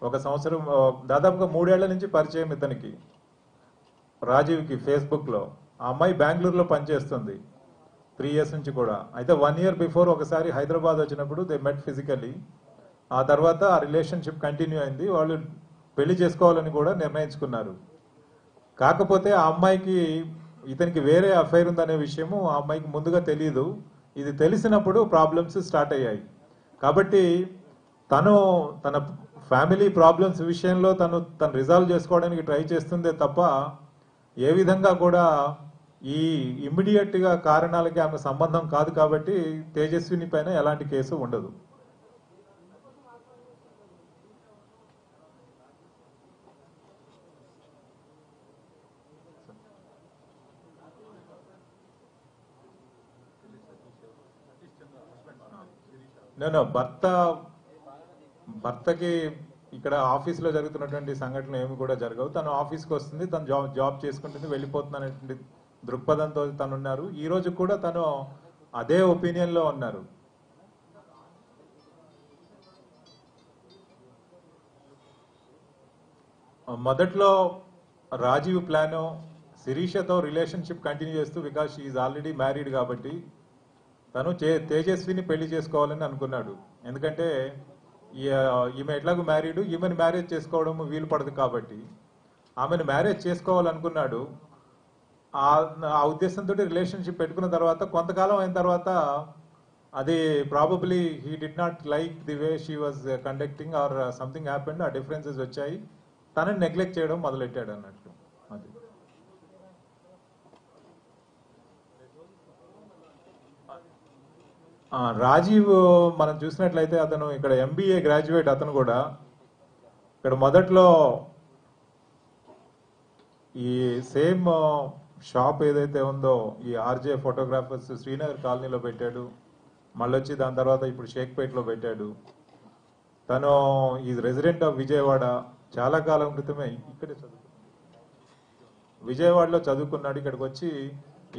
ఒక సంవత్సరం దాదాపుగా 3 ఏళ్ల నుంచి పరిచయం ఇతనికి, రాజీవ్కి ఫేస్బుక్లో. ఆ అమ్మాయి బెంగళూరులో పనిచేస్తుంది 3 ఇయర్స్ నుంచి కూడా. అయితే 1 ఇయర్ బిఫోర్ ఒకసారి హైదరాబాద్ వచ్చినప్పుడు దే మెట్ ఫిజికలీ. ఆ తర్వాత ఆ రిలేషన్షిప్ కంటిన్యూ అయింది. వాళ్ళు పెళ్లి చేసుకోవాలని కూడా నిర్ణయించుకున్నారు. కాకపోతే ఆ అమ్మాయికి ఇతనికి వేరే అఫైర్ ఉందనే విషయము ఆ అమ్మాయికి ముందుగా తెలియదు. ఇది తెలిసినప్పుడు ప్రాబ్లమ్స్ స్టార్ట్ అయ్యాయి. కాబట్టి తను తన ఫ్యామిలీ ప్రాబ్లమ్స్ విషయంలో తను రిజాల్వ్ చేసుకోవడానికి ట్రై చేస్తుందే తప్ప ఏ విధంగా కూడా ఈ ఇమ్మీడియట్ గా కారణాలకి ఆమె సంబంధం కాదు. కాబట్టి తేజస్విని పైన ఎలాంటి కేసు ఉండదు. నేను భర్తకి ఇక్కడ ఆఫీస్లో జరుగుతున్నటువంటి సంఘటనలు ఏమి కూడా జరగవు. తను ఆఫీస్కి వస్తుంది, తను జాబ్ చేసుకుంటుంది, వెళ్ళిపోతుంది అనేటువంటి దృక్పథంతో తను ఉన్నారు. ఈ రోజు కూడా తను అదే ఒపీనియన్ లో ఉన్నారు. మొదట్లో రాజీవ్ ప్లాను శిరీషతో రిలేషన్షిప్ కంటిన్యూ చేస్తూ, because she is already married కాబట్టి తను తేజస్విని పెళ్లి చేసుకోవాలని అనుకున్నాడు. ఎందుకంటే ఈమె ఎట్లాగూ మ్యారీడ్, ఈమెను మ్యారేజ్ చేసుకోవడం వీలు పడదు కాబట్టి ఆమెను మ్యారేజ్ చేసుకోవాలనుకున్నాడు. ఆ ఉద్దేశంతో రిలేషన్షిప్ పెట్టుకున్న తర్వాత కొంతకాలం అయిన తర్వాత అది probably he did not like the way she was conducting or something happened. ఆ డిఫరెన్సెస్ వచ్చాయి, తనని నెగ్లెక్ట్ చేయడం మొదలెట్టాడు అన్నట్లు. అది రాజీవ్ మనం చూసినట్లయితే అతను ఇక్కడ MBA గ్రాడ్యుయేట్. అతను కూడా ఇక్కడ మొదట్లో ఈ సేమ్ షాప్ ఏదైతే ఉందో ఈ RJ ఫోటోగ్రాఫర్స్ శ్రీనగర్ కాలనీలో పెట్టాడు. మళ్ళొచ్చి దాని తర్వాత ఇప్పుడు షేక్పేట్లో పెట్టాడు. తను ఈజ్ రెసిడెంట్ ఆఫ్ విజయవాడ. చాలా కాలం క్రితమే ఇక్కడే విజయవాడలో చదువుకున్నాడు. ఇక్కడికి వచ్చి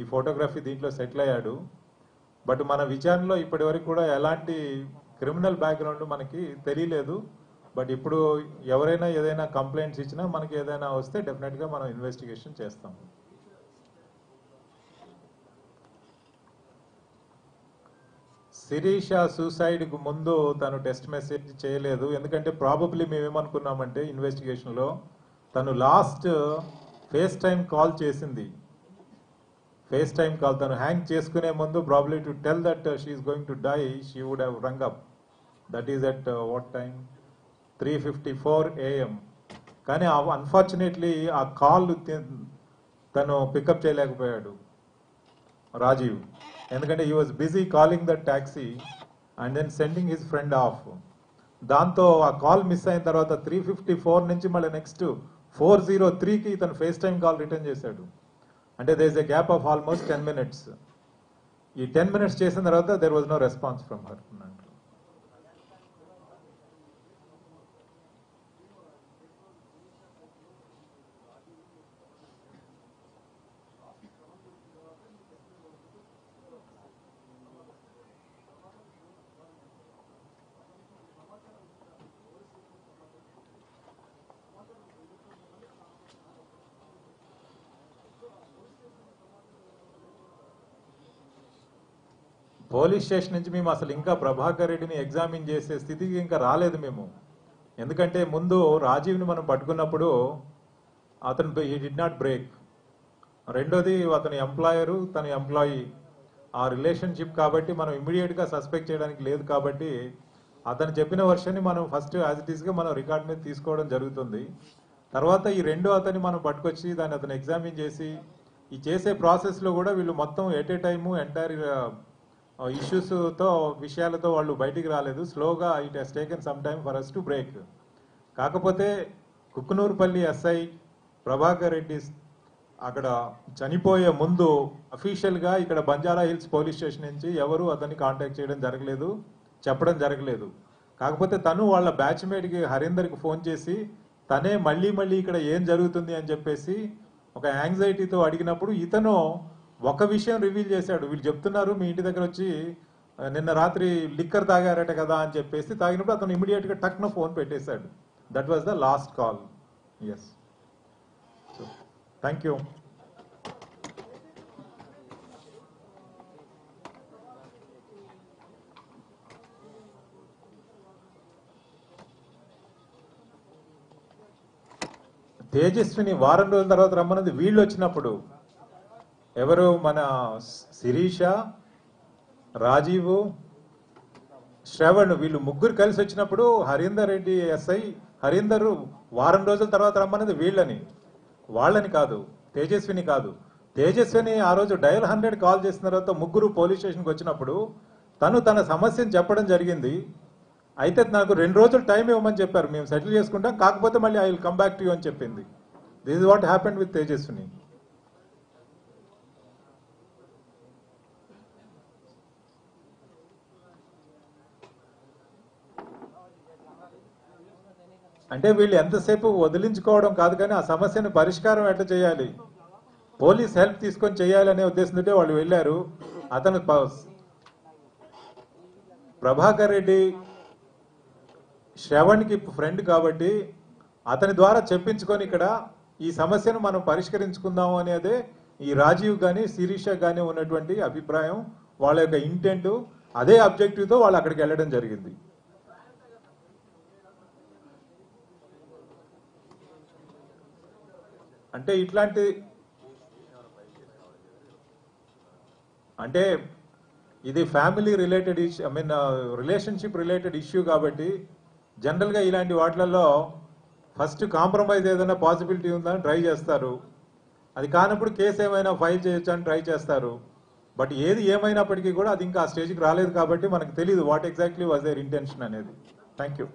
ఈ ఫోటోగ్రఫీ దీంట్లో సెటిల్ అయ్యాడు. బట్ మన విచారణలో ఇప్పటి వరకు కూడా ఎలాంటి క్రిమినల్ బ్యాక్గ్రౌండ్ మనకి తెలియలేదు. బట్ ఇప్పుడు ఎవరైనా ఏదైనా కంప్లైంట్స్ ఇచ్చినా మనకి ఏదైనా వస్తే డెఫినెట్ గా మనం ఇన్వెస్టిగేషన్ చేస్తాం. శిరీష సూసైడ్ కు ముందు తను టెక్స్ట్ మెసేజ్ చేయలేదు. ఎందుకంటే ప్రాబబ్లీ మేమేమనుకున్నామంటే ఇన్వెస్టిగేషన్ లో తను లాస్ట్ ఫేస్ టైం కాల్ చేసింది. ఫేస్ టైం కాల్ తను హ్యాంగ్ చేసుకునే ముందు probably to tell that she is going to die she would have rung up. That is at what time 3:54 AM. కానీ unfortunately ఆ కాల్ తను pickup చేయలేకపోయాడు రాజీవ్. ఎందుకంటే he was busy calling the taxi and then sending his friend off. దాంతో ఆ call miss అయిన తర్వాత 3:54 నుంచి మళ్ళీ నెక్స్ట్ 4:03కి తను ఫేస్ టైం కాల్ రిటర్న్ చేశాడు. అంటే there is a gap of almost 10 minutes. ఈ 10 minutes చేసిన తర్వాత there was no response from her. Police station నుంచి మేము అసలు ఇంకా ప్రభాకర్ రెడ్డిని ఎగ్జామిన్ చేసే స్థితికి ఇంకా రాలేదు మేము. ఎందుకంటే ముందు రాజీవ్ని మనం పట్టుకున్నప్పుడు అతను హీ డిడ్ నాట్ బ్రేక్. రెండోది అతని ఎంప్లాయరు తన ఎంప్లాయీ ఆ రిలేషన్షిప్ కాబట్టి మనం ఇమ్మీడియట్ గా సస్పెక్ట్ చేయడానికి లేదు. కాబట్టి అతను చెప్పిన వర్షన్ని మనం ఫస్ట్ యాజ్ ఇట్ ఈస్ గా మనం రికార్డ్ మీద తీసుకోవడం జరుగుతుంది. తర్వాత ఈ రెండో అతన్ని మనం పట్టుకొచ్చి దాన్ని అతను ఎగ్జామిన్ చేసి ఈ చేసే ప్రాసెస్ లో కూడా వీళ్ళు మొత్తం at a time entire issues తో విషయాలతో వాళ్ళు బయటికి రాలేదు. స్లోగా it has taken some time for us to break. కాకపోతే కుక్కునూరుపల్లి SI ప్రభాకర్ రెడ్డి అక్కడ చనిపోయే ముందు అఫీషియల్ గా ఇక్కడ బంజారా హిల్స్ పోలీస్ స్టేషన్ నుంచి ఎవరు అతన్ని కాంటాక్ట్ చేయడం జరగలేదు, చెప్పడం జరగలేదు. కాకపోతే తను వాళ్ళ బ్యాచ్మేట్ కి హరీందర్కి ఫోన్ చేసి తనే మళ్ళీ ఇక్కడ ఏం జరుగుతుంది అని చెప్పేసి ఒక యాంగ్జైటీతో అడిగినప్పుడు ఇతను ఒక విషయం రివీల్ చేశాడు. వీళ్ళు చెప్తున్నారు మీ ఇంటి దగ్గర వచ్చి నిన్న రాత్రి లిక్కర్ తాగారట కదా అని చెప్పేసి తాగినప్పుడు అతను ఇమీడియట్ గా టక్న ఫోన్ పెట్టేశాడు. That was the last call. Yes. So, thank you. Tejaswini వారం రోజుల తర్వాత రమ్మన్నది వీళ్ళు వచ్చినప్పుడు. ఎవరు? మన శిరీష, రాజీవ్, శ్రవణ్, వీళ్ళు ముగ్గురు కలిసి వచ్చినప్పుడు హరీందర్ రెడ్డి ఎస్ఐ హరీందర్ వారం రోజుల తర్వాత రమ్మన్నది వీళ్ళని, వాళ్ళని కాదు, తేజస్విని కాదు. తేజస్విని ఆ రోజు డయల్ 100 కాల్ చేసిన తర్వాత ముగ్గురు పోలీస్ స్టేషన్కి వచ్చినప్పుడు తను తన సమస్యను చెప్పడం జరిగింది. అయితే నాకు 2 రోజులు టైం ఇవ్వమని చెప్పారు, మేము సెటిల్ చేసుకుంటాం, కాకపోతే మళ్ళీ I will come back to you అని చెప్పింది. This is what happened with Tejaswini. అంటే వీళ్ళు ఎంతసేపు వదిలించుకోవడం కాదు, కానీ ఆ సమస్యను పరిష్కారం ఎట్లా చేయాలి, పోలీస్ హెల్ప్ తీసుకొని చేయాలనే ఉద్దేశంతో వాళ్ళు వెళ్ళారు. అతను ప్రభాకర్ రెడ్డి శ్రవణ్కి ఫ్రెండ్ కాబట్టి అతని ద్వారా చెప్పించుకొని ఇక్కడ ఈ సమస్యను మనం పరిష్కరించుకుందాము అనేదే ఈ రాజీవ్ కానీ శిరీష కానీ ఉన్నటువంటి అభిప్రాయం, వాళ్ళ యొక్క ఇంటెంట్. అదే అబ్జెక్టివ్తో వాళ్ళు అక్కడికి వెళ్ళడం జరిగింది. అంటే ఇట్లాంటి అంటే ఇది family related issue, I mean relationship related issue కాబట్టి జనరల్గా ఇలాంటి వాటిలలో ఫస్ట్ కాంప్రమైజ్ ఏదైనా పాసిబిలిటీ ఉందని ట్రై చేస్తారు. అది కానప్పుడు కేసు ఏమైనా ఫైల్ చేయొచ్చు అని ట్రై చేస్తారు. బట్ ఏది ఏమైనప్పటికీ కూడా అది ఇంకా ఆ స్టేజ్కి రాలేదు కాబట్టి మనకు తెలియదు what exactly was their intention అనేది. Thank you.